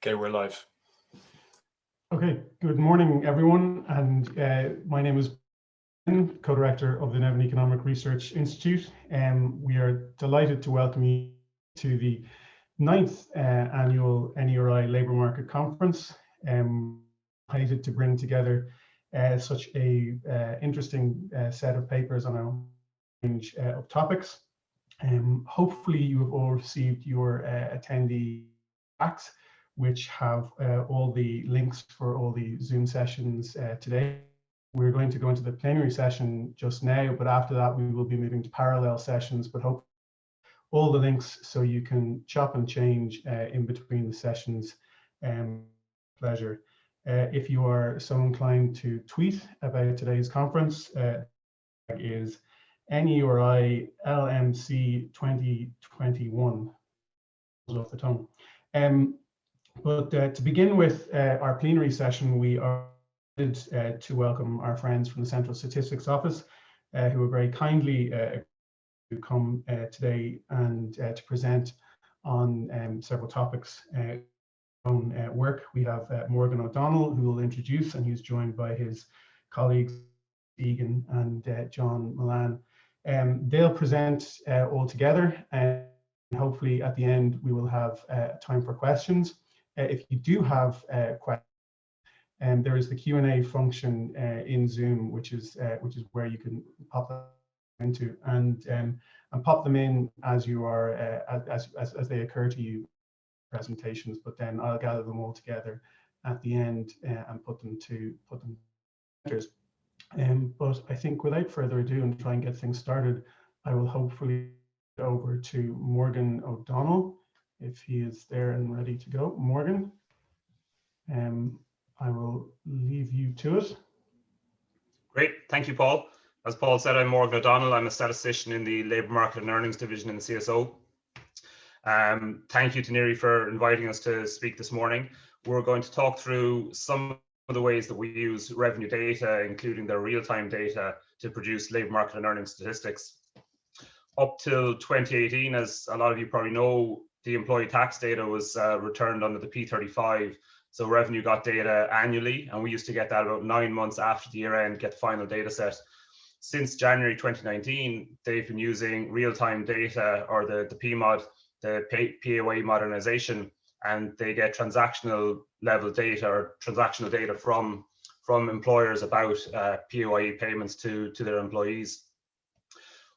Okay, we're live. Okay, good morning, everyone. And my name is Ben, co-director of the Nevin Economic Research Institute. We are delighted to welcome you to the 9th annual NERI Labour Market Conference. Delighted to bring together such a interesting set of papers on a range of topics. Hopefully you have all received your attendee packs, which have all the links for all the Zoom sessions today. We're going to go into the plenary session just now, but after that we will be moving to parallel sessions, but hope all the links so you can chop and change in between the sessions. Pleasure. If you are so inclined to tweet about today's conference, is NERI LMC 2021. Off the tongue. But to begin with our plenary session, we are delighted to welcome our friends from the Central Statistics Office, who are very kindly to come today and to present on several topics own work. We have Morgan O'Donnell, who will introduce, and he's joined by his colleagues Egan and John Mullane. They'll present all together, and hopefully at the end we will have time for questions. If you do have questions, there is the Q&A function in Zoom, which is where you can pop them into and pop them in as you are as they occur to you presentations. But then I'll gather them all together at the end and put them. But I think without further ado, and try and get things started, I will hopefully go over to Morgan O'Donnell, if he is there and ready to go. Morgan, I will leave you to it. Great, thank you, Paul. As Paul said, I'm Morgan O'Donnell. I'm a statistician in the Labour Market and Earnings Division in the CSO. Thank you to NERI for inviting us to speak this morning. We're going to talk through some of the ways that we use revenue data, including their real-time data, to produce labour market and earnings statistics. Up till 2018, as a lot of you probably know, the employee tax data was returned under the P35. So revenue got data annually, and we used to get that about 9 months after the year end, get the final data set. Since January 2019, they've been using real-time data, or the PMOD, the PAYE Modernisation, and they get transactional level data or transactional data from employers about PAYE payments to their employees.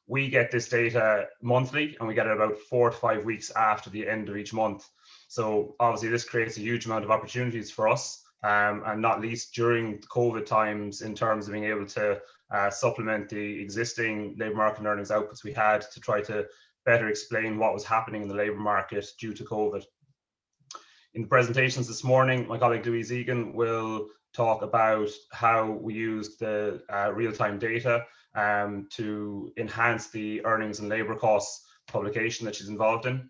We get this data monthly, and we get it about 4 to 5 weeks after the end of each month. So obviously this creates a huge amount of opportunities for us, and not least during COVID times, in terms of being able to supplement the existing labour market and earnings outputs we had to try to better explain what was happening in the labour market due to COVID. In the presentations this morning, my colleague Louise Egan will talk about how we used the real-time data to enhance the earnings and labour costs publication that she's involved in.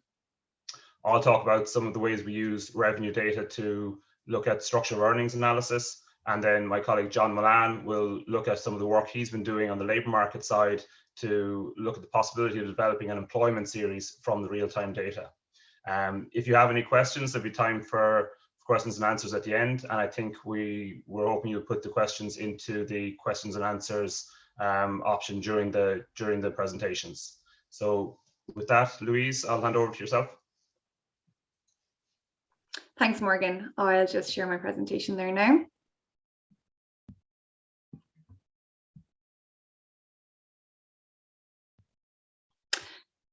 I'll talk about some of the ways we use revenue data to look at structural earnings analysis, and then my colleague John Mullane will look at some of the work he's been doing on the labour market side to look at the possibility of developing an employment series from the real-time data. If you have any questions, there'll be time for questions and answers at the end, and I think we're hoping you'll put the questions into the questions and answers option during the presentations. So with that, Louise, I'll hand over to yourself. Thanks, Morgan. I'll just share my presentation there now.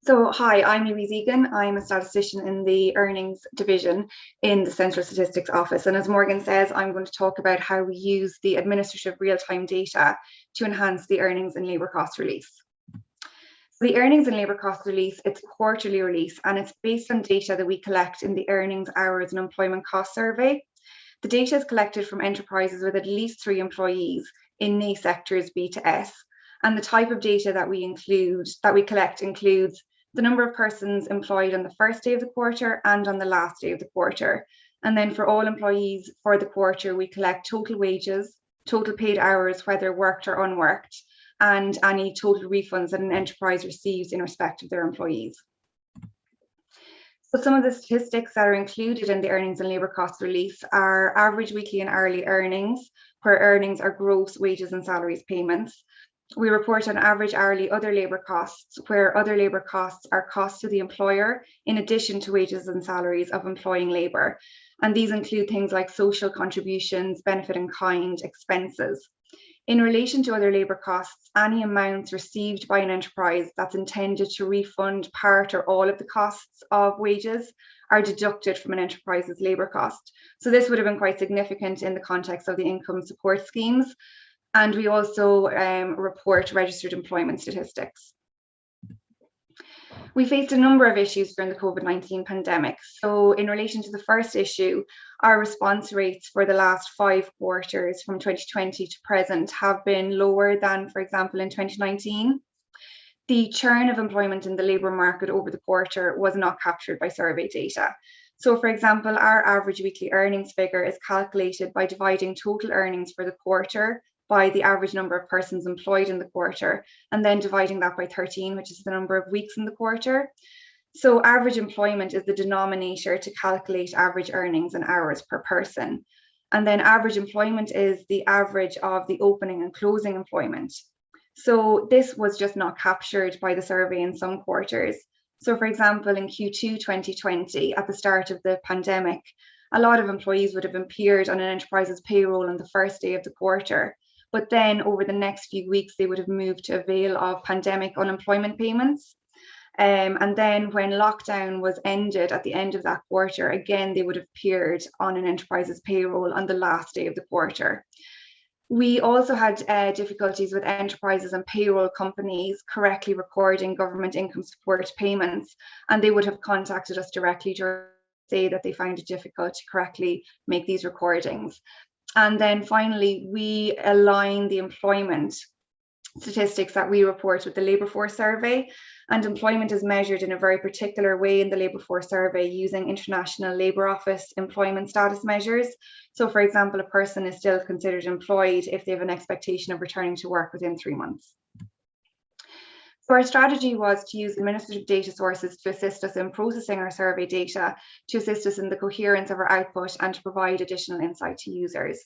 So hi, I'm Louise Egan. I'm a statistician in the Earnings Division in the Central Statistics Office. And as Morgan says, I'm going to talk about how we use the administrative real-time data to enhance the earnings and labour cost release. So the earnings and labour cost release, it's a quarterly release, and it's based on data that we collect in the Earnings, Hours and Employment Cost Survey. The data is collected from enterprises with at least 3 employees in NEI sectors B to S. And the type of data that we collect includes the number of persons employed on the first day of the quarter and on the last day of the quarter. And then for all employees for the quarter, we collect total wages, total paid hours, whether worked or unworked, and any total refunds that an enterprise receives in respect of their employees. So some of the statistics that are included in the earnings and labour costs release are average weekly and hourly earnings, where earnings are gross wages and salaries payments. We report on average hourly other labour costs, where other labour costs are costs to the employer in addition to wages and salaries of employing labour. And these include things like social contributions, benefit in kind, expenses. In relation to other labour costs, any amounts received by an enterprise that's intended to refund part or all of the costs of wages are deducted from an enterprise's labour cost. So this would have been quite significant in the context of the income support schemes. And we also report registered employment statistics. We faced a number of issues during the COVID-19 pandemic. So in relation to the first issue, our response rates for the last 5 quarters from 2020 to present have been lower than, for example, in 2019. The churn of employment in the labour market over the quarter was not captured by survey data. So, for example, our average weekly earnings figure is calculated by dividing total earnings for the quarter by the average number of persons employed in the quarter, and then dividing that by 13, which is the number of weeks in the quarter. So average employment is the denominator to calculate average earnings and hours per person. And then average employment is the average of the opening and closing employment. So this was just not captured by the survey in some quarters. So for example, in Q2 2020, at the start of the pandemic, a lot of employees would have appeared on an enterprise's payroll on the first day of the quarter. But then over the next few weeks, they would have moved to avail of pandemic unemployment payments. And then when lockdown was ended at the end of that quarter, again, they would have appeared on an enterprise's payroll on the last day of the quarter. We also had difficulties with enterprises and payroll companies correctly recording government income support payments, and they would have contacted us directly to say that they found it difficult to correctly make these recordings. And then finally, we align the employment statistics that we report with the labour force survey, and employment is measured in a very particular way in the labour force survey using International Labour Office employment status measures. So for example, a person is still considered employed if they have an expectation of returning to work within 3 months. So our strategy was to use administrative data sources to assist us in processing our survey data, to assist us in the coherence of our output, and to provide additional insight to users.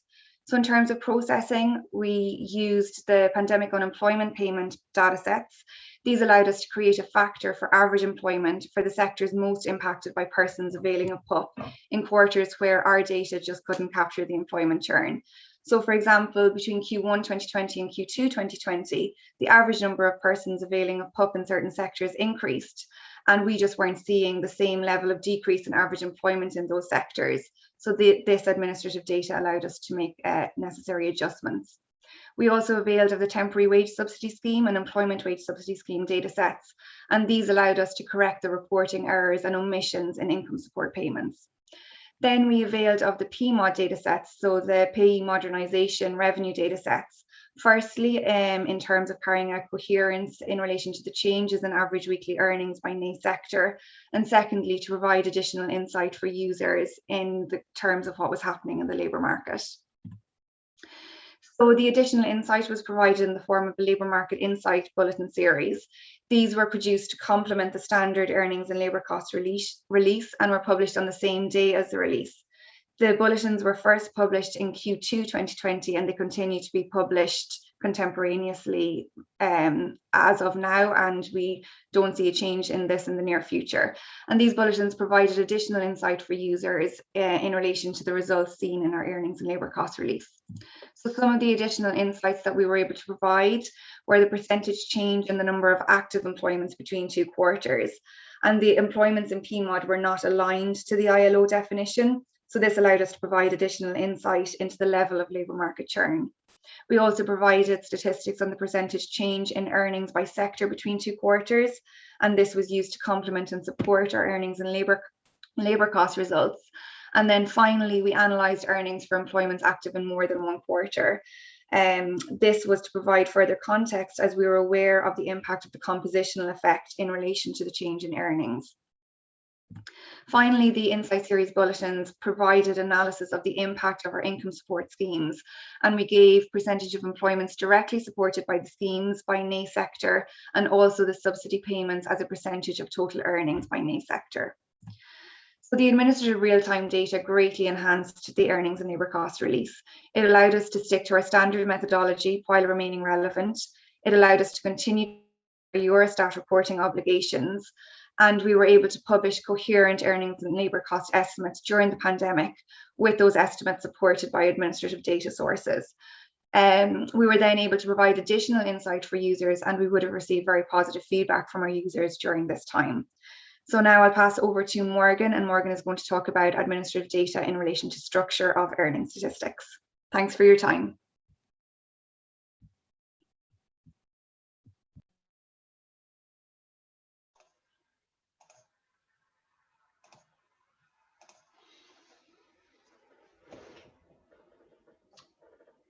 So in terms of processing, we used the pandemic unemployment payment data sets. These allowed us to create a factor for average employment for the sectors most impacted by persons availing of PUP in quarters where our data just couldn't capture the employment churn. So for example, between Q1 2020 and Q2 2020, the average number of persons availing of PUP in certain sectors increased, and we just weren't seeing the same level of decrease in average employment in those sectors. So this administrative data allowed us to make necessary adjustments. We also availed of the temporary wage subsidy scheme and employment wage subsidy scheme data sets, and these allowed us to correct the reporting errors and omissions in income support payments. Then we availed of the PMOD data sets, so the PAYE Modernisation revenue data sets. Firstly, in terms of carrying out coherence in relation to the changes in average weekly earnings by NERI sector, and secondly, to provide additional insight for users in the terms of what was happening in the labour market. So the additional insight was provided in the form of a Labour Market Insight Bulletin series. These were produced to complement the standard earnings and labour cost release and were published on the same day as the release. The bulletins were first published in Q2 2020, and they continue to be published contemporaneously as of now, and we don't see a change in this in the near future. And these bulletins provided additional insight for users in relation to the results seen in our earnings and labour cost release. So some of the additional insights that we were able to provide were the percentage change in the number of active employments between 2 quarters, and the employments in PMOD were not aligned to the ILO definition. So this allowed us to provide additional insight into the level of labour market churn. We also provided statistics on the percentage change in earnings by sector between 2 quarters, and this was used to complement and support our earnings and labour cost results. And then finally, we analysed earnings for employments active in more than 1 quarter. This was to provide further context as we were aware of the impact of the compositional effect in relation to the change in earnings. Finally, the Insight Series bulletins provided analysis of the impact of our income support schemes, and we gave percentage of employments directly supported by the schemes by NEI sector, and also the subsidy payments as a percentage of total earnings by NEI sector. So the administrative real-time data greatly enhanced the earnings and labour cost release. It allowed us to stick to our standard methodology while remaining relevant. It allowed us to continue Eurostat reporting obligations, and we were able to publish coherent earnings and labour cost estimates during the pandemic, with those estimates supported by administrative data sources. We were then able to provide additional insight for users, and we would have received very positive feedback from our users during this time. So now I'll pass over to Morgan, and Morgan is going to talk about administrative data in relation to structure of earning statistics. Thanks for your time.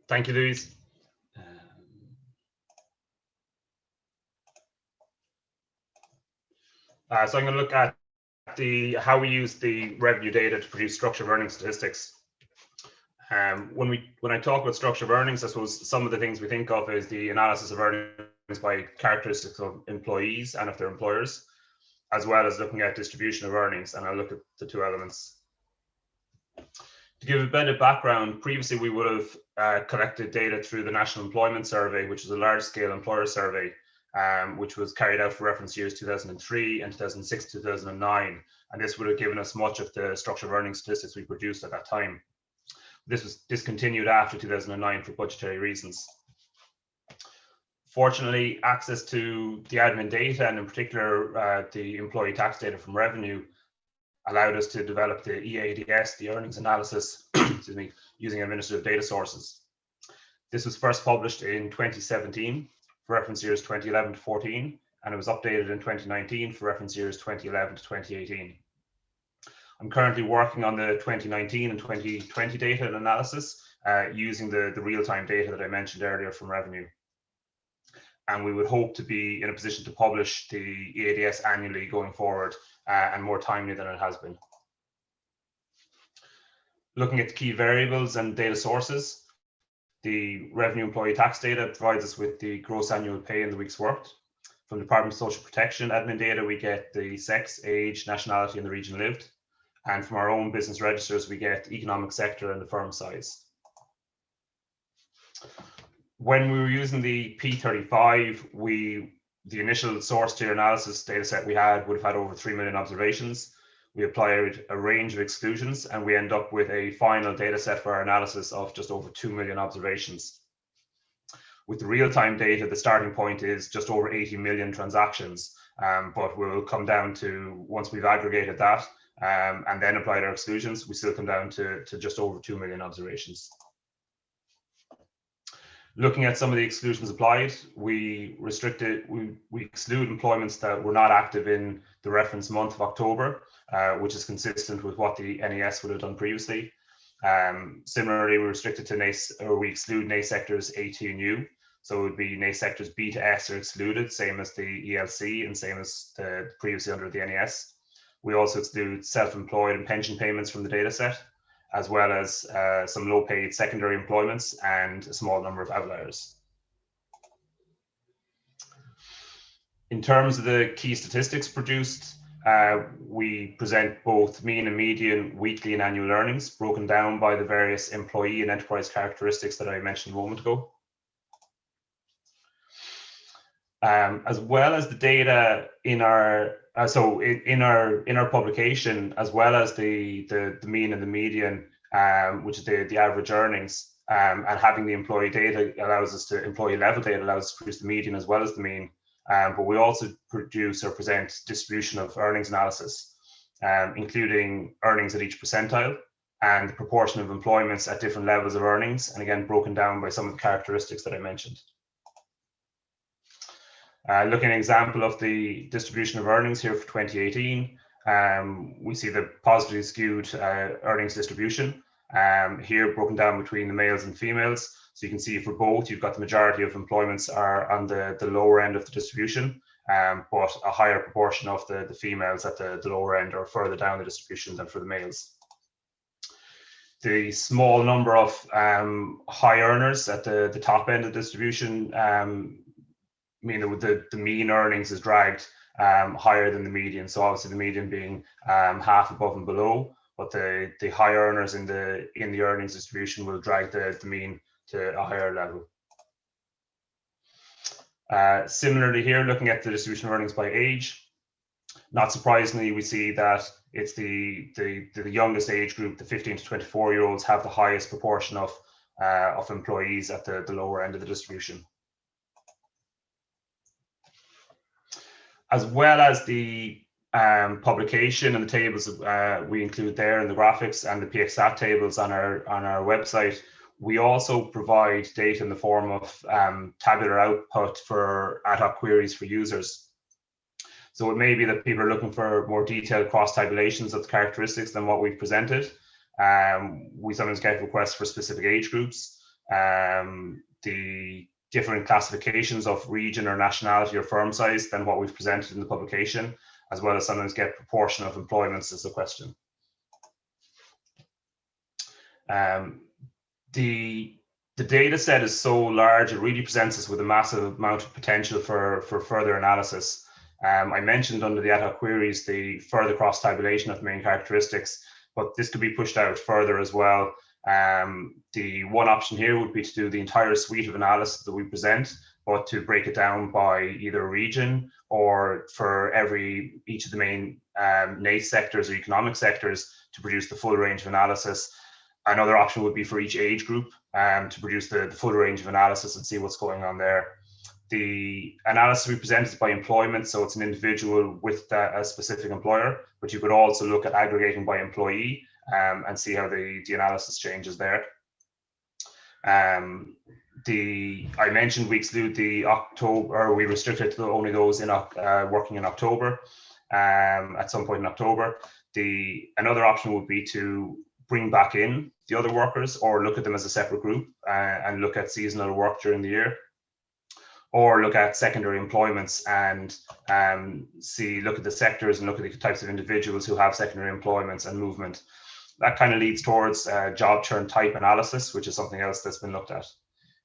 Thank you, Louise. So I'm going to look at how we use the revenue data to produce structure of earning statistics. When I talk about structure of earnings, I suppose some of the things we think of is the analysis of earnings by characteristics of employees and of their employers, as well as looking at distribution of earnings, and I'll look at the two elements. To give a bit of background, previously we would have collected data through the National Employment Survey, which is a large-scale employer survey, which was carried out for reference years 2003 and 2006 to 2009, and this would have given us much of the structure of earning statistics we produced at that time. This was discontinued after 2009 for budgetary reasons. Fortunately, access to the admin data, and in particular the employee tax data from revenue, allowed us to develop the EADS, the earnings analysis, excuse me, using administrative data sources. This was first published in 2017 for reference years 2011 to 14, and it was updated in 2019 for reference years 2011 to 2018. I'm currently working on the 2019 and 2020 data and analysis using the real-time data that I mentioned earlier from revenue. And we would hope to be in a position to publish the EADS annually going forward and more timely than it has been. Looking at the key variables and data sources, the revenue employee tax data provides us with the gross annual pay in the weeks worked. From the Department of Social Protection admin data, we get the sex, age, nationality, and the region lived. And from our own business registers, we get economic sector and the firm size. When we were using the P35, the initial source tier analysis data set we had would have had over 3 million observations. We applied a range of exclusions, and we end up with a final data set for our analysis of just over 2 million observations. With the real-time data, the starting point is just over 80 million transactions, but we'll come down to, once we've aggregated that and then applied our exclusions, we still come down to just over 2 million observations. Looking at some of the exclusions applied, we exclude employments that were not active in the reference month of October, which is consistent with what the NES would have done previously. Similarly, we exclude NACE sectors A, T, and U. So it would be NACE sectors B to S are excluded, same as the ELC and same as the previously under the NES. We also exclude self-employed and pension payments from the data set, as well as some low-paid secondary employments and a small number of outliers. In terms of the key statistics produced, we present both mean and median weekly and annual earnings broken down by the various employee and enterprise characteristics that I mentioned a moment ago. As well as the data in our in our publication, as well as the mean and the median, which is the average earnings, and having the employee data allows us to employee level data allows us to produce the median as well as the mean. But we also produce or present distribution of earnings analysis, including earnings at each percentile and the proportion of employments at different levels of earnings, and again broken down by some of the characteristics that I mentioned. Looking at an example of the distribution of earnings here for 2018, we see the positively skewed earnings distribution here broken down between the males and females. So you can see for both, you've got the majority of employments are on the lower end of the distribution, but a higher proportion of the females at the lower end or further down the distribution than for the males. The small number of high earners at the top end of the distribution mean that the mean earnings is dragged higher than the median. So obviously the median being half above and below, but the high earners in the earnings distribution will drag the mean to a higher level. Similarly here, looking at the distribution of earnings by age, not surprisingly, we see that it's the youngest age group, the 15 to 24-year-olds, have the highest proportion of employees at the lower end of the distribution. As well as the publication and the tables we include there in the graphics and the PXStat tables on our website, we also provide data in the form of tabular output for ad hoc queries for users. So it may be that people are looking for more detailed cross-tabulations of the characteristics than what we've presented. We sometimes get requests for specific age groups, the different classifications of region or nationality or firm size than what we've presented in the publication, as well as sometimes get proportion of employments as a question. The data set is so large, it really presents us with a massive amount of potential for further analysis. I mentioned under the ad hoc queries the further cross-tabulation of the main characteristics, but this could be pushed out further as well. The one option here would be to do the entire suite of analysis that we present, but to break it down by either region or for each of the main NACE sectors or economic sectors to produce the full range of analysis. Another option would be for each age group to produce the full range of analysis and see what's going on there. The analysis we present is by employment, so it's an individual with a specific employer, but you could also look at aggregating by employee and see how the analysis changes there. I mentioned we exclude the October, or we restrict it to only those in working in October, at some point in October. Another option would be to bring back in the other workers or look at them as a separate group and look at seasonal work during the year, or look at secondary employments and look at the sectors and look at the types of individuals who have secondary employments and movement. That kind of leads towards job churn type analysis, which is something else that's been looked at.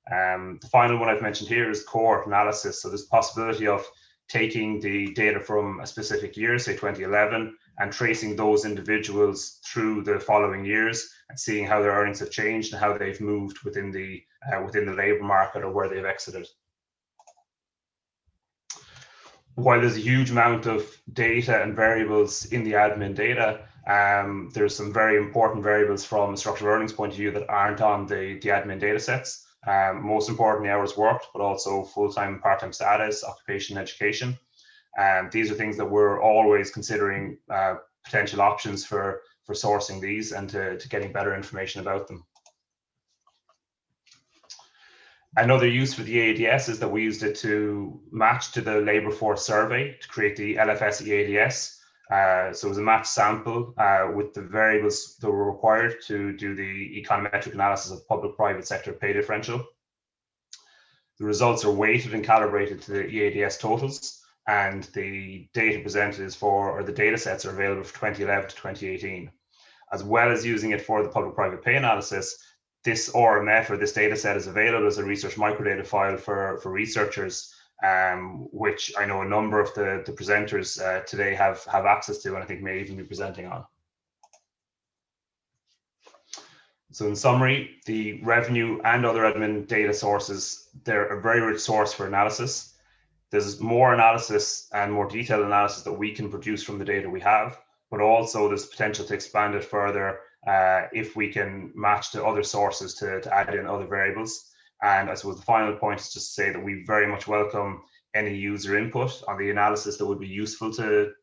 The final one I've mentioned here is cohort analysis. So there's possibility of taking the data from a specific year, say 2011, and tracing those individuals through the following years and seeing how their earnings have changed and how they've moved within the labour market or where they've exited. While there's a huge amount of data and variables in the admin data, there's some very important variables from a structural earnings point of view that aren't on the admin data sets. Most importantly, hours worked, but also full-time and part-time status, occupation, education. These are things that we're always considering potential options for sourcing these and to getting better information about them. Another use for the EADS is that we used it to match to the labour force survey to create the LFS EADS. So it was a matched sample with the variables that were required to do the econometric analysis of public-private sector pay differential. The results are weighted and calibrated to the EADS totals, and the data presented is the data sets are available for 2011 to 2018. As well as using it for the public-private pay analysis, this RMF or this data set is available as a research microdata file for researchers, which I know a number of the presenters today have access to, and I think may even be presenting on. So in summary, the revenue and other admin data sources, they're a very rich source for analysis. There's more analysis and more detailed analysis that we can produce from the data we have, but also there's potential to expand it further if we can match to other sources to add in other variables. And I suppose the final point is just to say that we very much welcome any user input on the analysis that would be useful to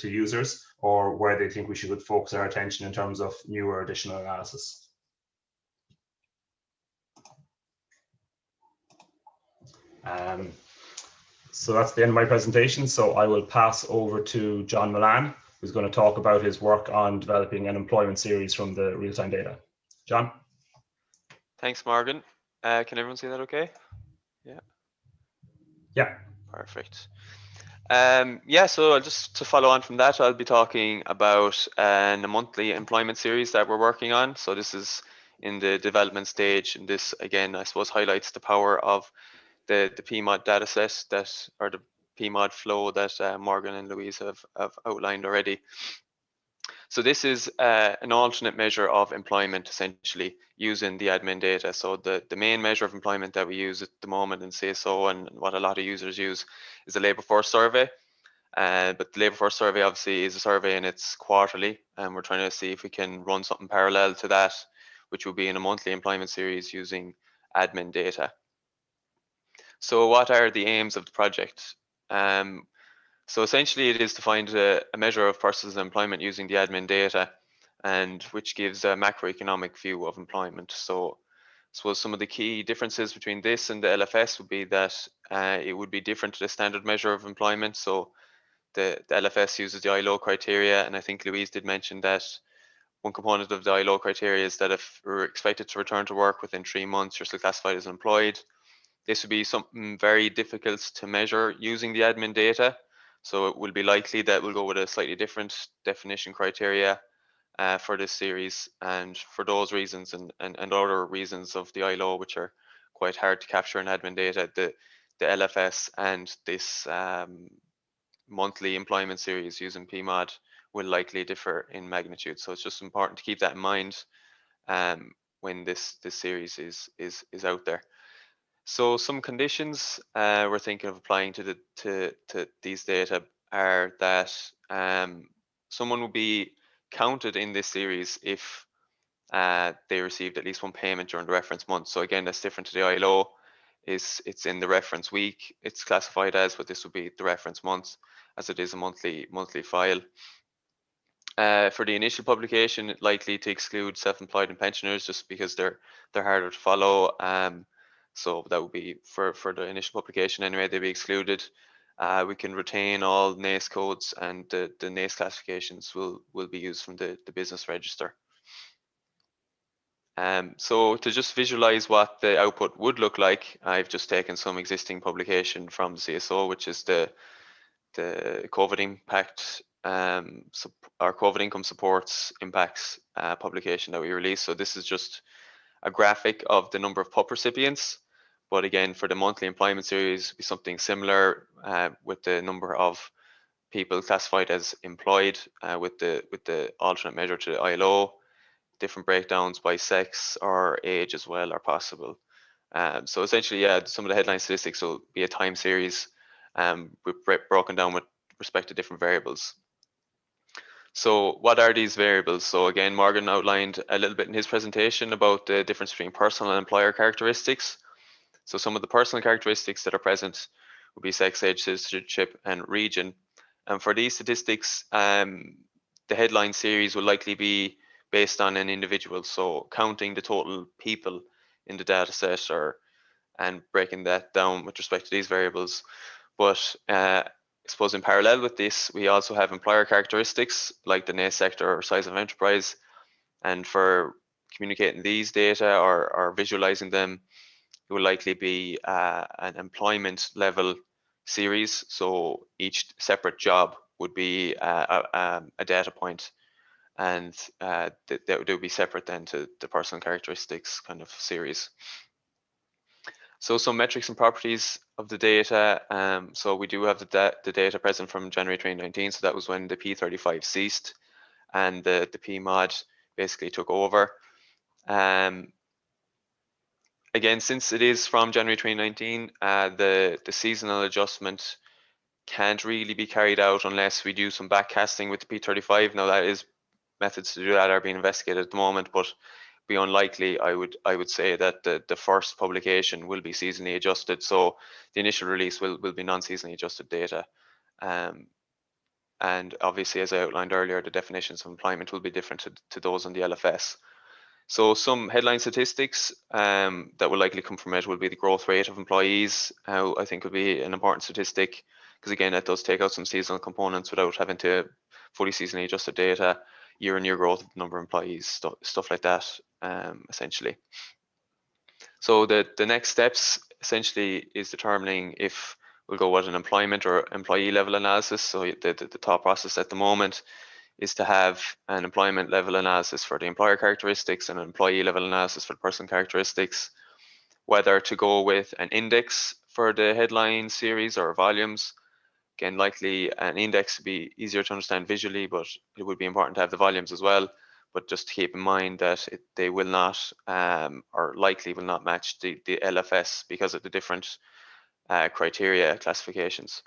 users, or where they think we should focus our attention in terms of new or additional analysis. So that's the end of my presentation. So I will pass over to John Mullane, who's going to talk about his work on developing an employment series from the real-time data. John? Thanks, Morgan. Can everyone see that okay? Yeah. Yeah. Perfect. Yeah, so just to follow on from that, I'll be talking about a monthly employment series that we're working on. So this is in the development stage, and this again, I suppose, highlights the power of the PMOD dataset or the PMOD flow that Morgan and Louise have outlined already. So this is an alternate measure of employment, essentially, using the admin data. So the main measure of employment that we use at the moment in CSO and what a lot of users use is the labour force survey. But the labour force survey obviously is a survey and it's quarterly, and we're trying to see if we can run something parallel to that, which will be in a monthly employment series using admin data. So what are the aims of the project? So essentially it is to find a measure of persons' employment using the admin data, and which gives a macroeconomic view of employment. So I suppose some of the key differences between this and the LFS would be that it would be different to the standard measure of employment. So the LFS uses the ILO criteria, and I think Louise did mention that one component of the ILO criteria is that if we're expected to return to work within 3 months, you're still classified as employed. This would be something very difficult to measure using the admin data. So it will be likely that we'll go with a slightly different definition criteria for this series. And for those reasons and other reasons of the ILO, which are quite hard to capture in admin data, the LFS and this monthly employment series using PMOD will likely differ in magnitude. So it's just important to keep that in mind when this series is out there. So some conditions we're thinking of applying to these data are that someone will be counted in this series if they received at least one payment during the reference month. So again, that's different to the ILO. It's in the reference week. It's classified as, but this would be the reference month, as it is a monthly file. For the initial publication, likely to exclude self-employed and pensioners just because they're harder to follow. So that would be for the initial publication anyway, they'd be excluded. We can retain all NACE codes, and the NACE classifications will be used from the business register. So to just visualize what the output would look like, I've just taken some existing publication from the CSO, which is the COVID impact, our COVID income supports impacts publication that we released. So this is just a graphic of the number of PUP recipients. But again, for the monthly employment series, be something similar with the number of people classified as employed with the alternate measure to the ILO. Different breakdowns by sex or age as well are possible. So essentially, yeah, some of the headline statistics will be a time series broken down with respect to different variables. So what are these variables? So again, Morgan outlined a little bit in his presentation about the difference between personal and employer characteristics. So some of the personal characteristics that are present would be sex, age, citizenship, and region. And for these statistics, the headline series will likely be based on an individual. So counting the total people in the data set and breaking that down with respect to these variables. But I suppose in parallel with this, we also have employer characteristics like the NACE sector or size of enterprise. And for communicating these data or visualizing them, it will likely be an employment level series. So each separate job would be a data point, and they would be separate then to the personal characteristics kind of series. So some metrics and properties of the data. So we do have the data present from January 2019. So that was when the P35 ceased and the PMOD basically took over. Again, since it is from January 2019, the seasonal adjustment can't really be carried out unless we do some backcasting with the P35. Now that is methods to do that are being investigated at the moment, but be unlikely. I would say that the first publication will be seasonally adjusted. So the initial release will be non-seasonally adjusted data. And obviously, as I outlined earlier, the definitions of employment will be different to those on the LFS. So some headline statistics that will likely come from it will be the growth rate of employees. I think would be an important statistic because again, it does take out some seasonal components without having to fully seasonally adjusted data, year-on-year growth of the number of employees, stuff like that, essentially. So the next steps essentially is determining if we'll go with an employment or employee level analysis. So the thought process at the moment is to have an employment level analysis for the employer characteristics and an employee level analysis for the person characteristics, whether to go with an index for the headline series or volumes, again, likely an index would be easier to understand visually, but it would be important to have the volumes as well. But just to keep in mind that they will not, or likely will not match the LFS because of the different criteria classifications.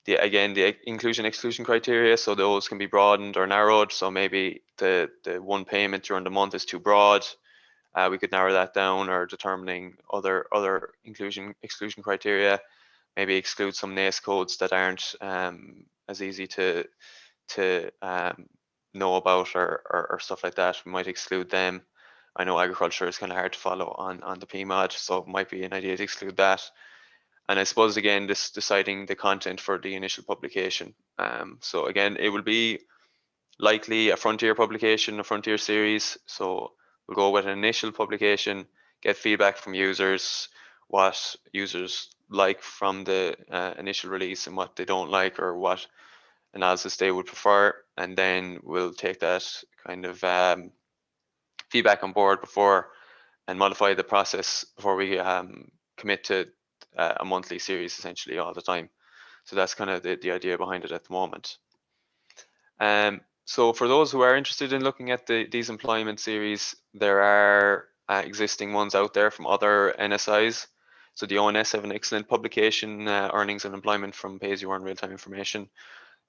Again, the inclusion exclusion criteria, so those can be broadened or narrowed. So maybe the one payment during the month is too broad. We could narrow that down, or determining other inclusion exclusion criteria. Maybe exclude some NACE codes that aren't as easy to know about, or stuff like that. We might exclude them. I know agriculture is kind of hard to follow on the PMOD, so it might be an idea to exclude that. And I suppose, again, this deciding the content for the initial publication. So again, it will be likely a frontier publication, a frontier series. So we'll go with an initial publication, get feedback from users, what users like from the initial release and what they don't like, or what analysis they would prefer. And then we'll take that kind of feedback on board and modify the process before we commit to a monthly series, essentially, all the time. So that's kind of the idea behind it at the moment. So for those who are interested in looking at these employment series, there are existing ones out there from other NSIs. So the ONS have an excellent publication, Earnings and Employment from Pay-As-You-Earn Real-Time Information.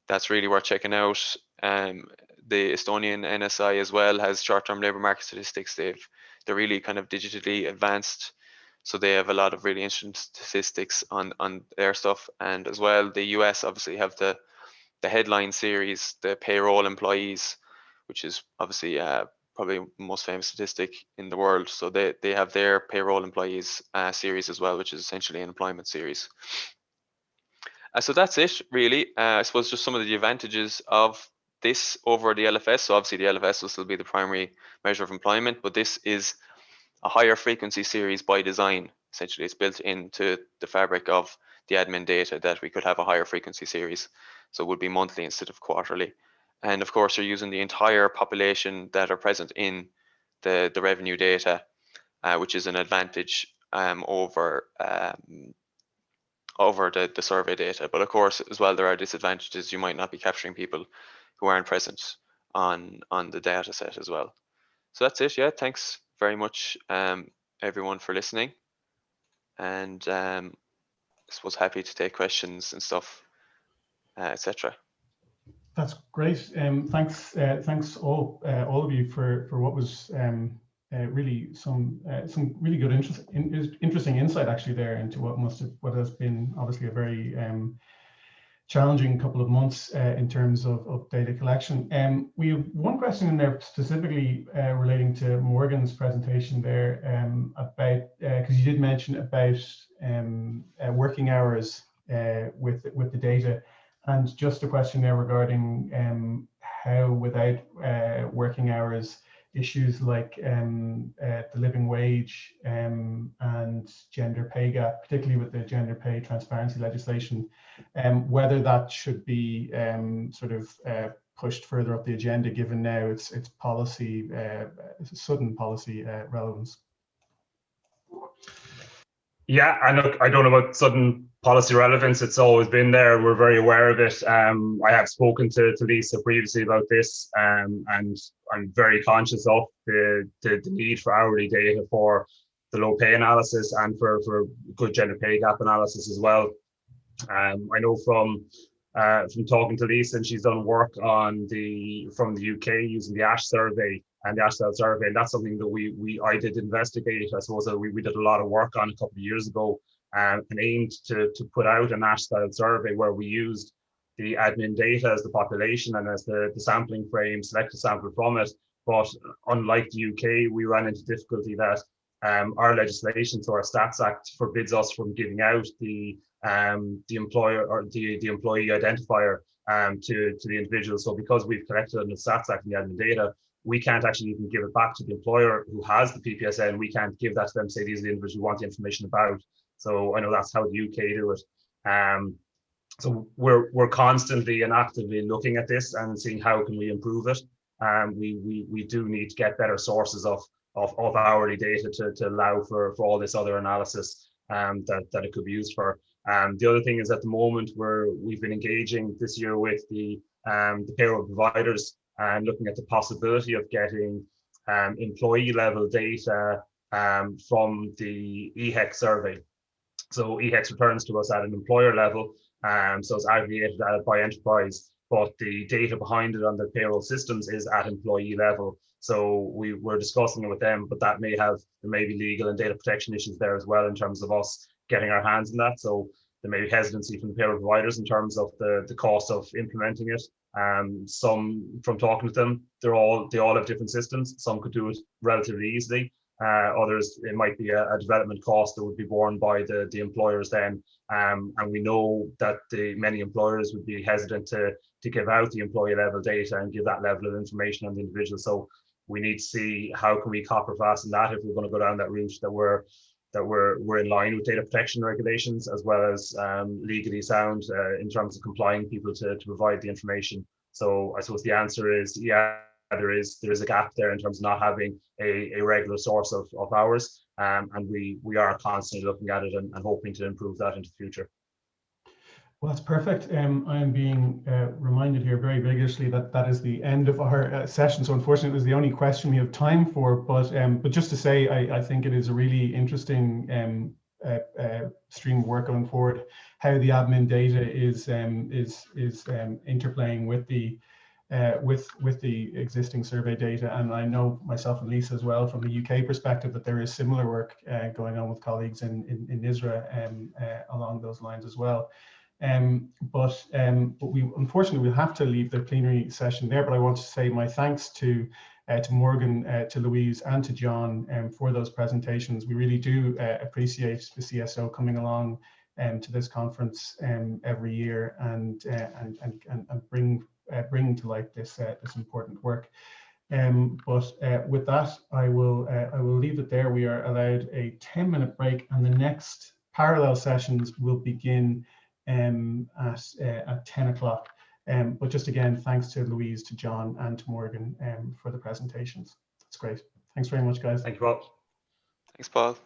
That's really worth checking out. The Estonian NSI as well has short-term labour market statistics. They're really kind of digitally advanced, so they have a lot of really interesting statistics on their stuff. And as well, the US obviously have the headline series, the payroll employees, which is obviously probably the most famous statistic in the world. So they have their payroll employees series as well, which is essentially an employment series. So that's it, really. I suppose just some of the advantages of this over the LFS. So obviously the LFS will still be the primary measure of employment, but this is a higher frequency series by design. Essentially, it's built into the fabric of the admin data that we could have a higher frequency series. So it would be monthly instead of quarterly. And of course, you're using the entire population that are present in the revenue data, which is an advantage over the survey data. But of course, as well, there are disadvantages. You might not be capturing people who aren't present on the data set as well. So that's it. Yeah, thanks very much, everyone, for listening. And I suppose happy to take questions and stuff, etc. That's great. Thanks all of you for what was really some really good interesting insight actually there into what has been obviously a very challenging couple of months in terms of data collection. We have one question in there specifically relating to Morgan's presentation there about, because you did mention about working hours with the data, and just a question there regarding how without working hours, issues like the living wage and gender pay gap, particularly with the gender pay transparency legislation, whether that should be sort of pushed further up the agenda, given now its policy, sudden policy relevance. Yeah, and look, I don't know about sudden policy relevance. It's always been there. We're very aware of it. I have spoken to Lisa previously about this, and I'm very conscious of the need for hourly data for the low pay analysis and for good gender pay gap analysis as well. I know from talking to Lisa, and she's done work on from the UK using the ASH survey and the ASH survey, and that's something that I did investigate. I suppose that we did a lot of work on a couple of years ago, and aimed to put out an ASH survey where we used the admin data as the population and as the sampling frame, select a sample from it. But unlike the UK, we ran into difficulty that our legislation, so our Stats Act, forbids us from giving out the employer or the employee identifier to the individual. So because we've collected on the Stats Act and the admin data, we can't actually even give it back to the employer who has the PPSN. We can't give that to them, say these are the individuals we want the information about. So I know that's how the UK do it. So we're constantly and actively looking at this and seeing how can we improve it. We do need to get better sources of hourly data to allow for all this other analysis that it could be used for. The other thing is at the moment we've been engaging this year with the payroll providers and looking at the possibility of getting employee level data from the EHEC survey. So EHEC returns to us at an employer level, so it's aggregated by enterprise, but the data behind it on the payroll systems is at employee level. So we're discussing it with them, but there may be legal and data protection issues there as well in terms of us getting our hands in that. So there may be hesitancy from the payroll providers in terms of the cost of implementing it. Some, from talking to them, they all have different systems. Some could do it relatively easily. Others, it might be a development cost that would be borne by the employers then. And we know that many employers would be hesitant to give out the employee level data and give that level of information on the individual. So we need to see how can we copper fast in that if we're going to go down that route, that we're in line with data protection regulations as well as legally sound in terms of complying people to provide the information. So I suppose the answer is, yeah, there is a gap there in terms of not having a regular source of ours, and we are constantly looking at it and hoping to improve that into the future. Well, that's perfect. I am being reminded here very vigorously that is the end of our session. So unfortunately, it was the only question we have time for. But just to say, I think it is a really interesting stream of work going forward. How the admin data is interplaying with the existing survey data, and I know myself and Lisa as well from the UK perspective that there is similar work going on with colleagues in NISRA along those lines as well. But we unfortunately will have to leave the plenary session there. But I want to say my thanks to Morgan, to Louise, and to John for those presentations. We really do appreciate the CSO coming along to this conference every year and bring to light this important work. But with that, I will leave it there. We are allowed a 10-minute break, and the next parallel sessions will begin at 10 o'clock. But just again, thanks to Louise, to John, and to Morgan for the presentations. That's great. Thanks very much, guys. Thank you, Paul. Thanks, Paul.